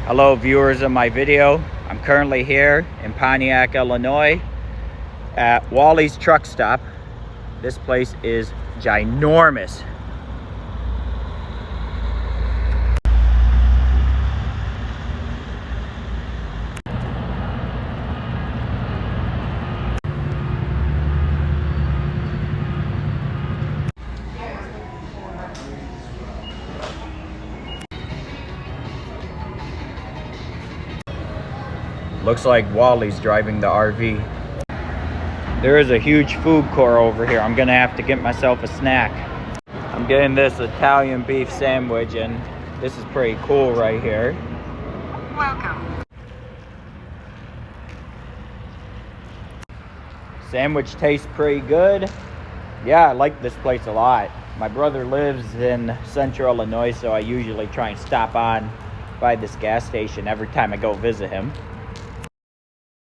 Hello viewers of my video. I'm currently here in Pontiac, Illinois at Wally's truck stop. This place is ginormous. Looks like Wally's driving the RV. There is a huge food court over here. I'm gonna have to get myself a snack. I'm getting this Italian beef sandwich, and this is pretty cool right here. Welcome. Sandwich tastes pretty good. Yeah, I like this place a lot. My brother lives in central Illinois, so I usually try and stop on by this gas station every time I go visit him.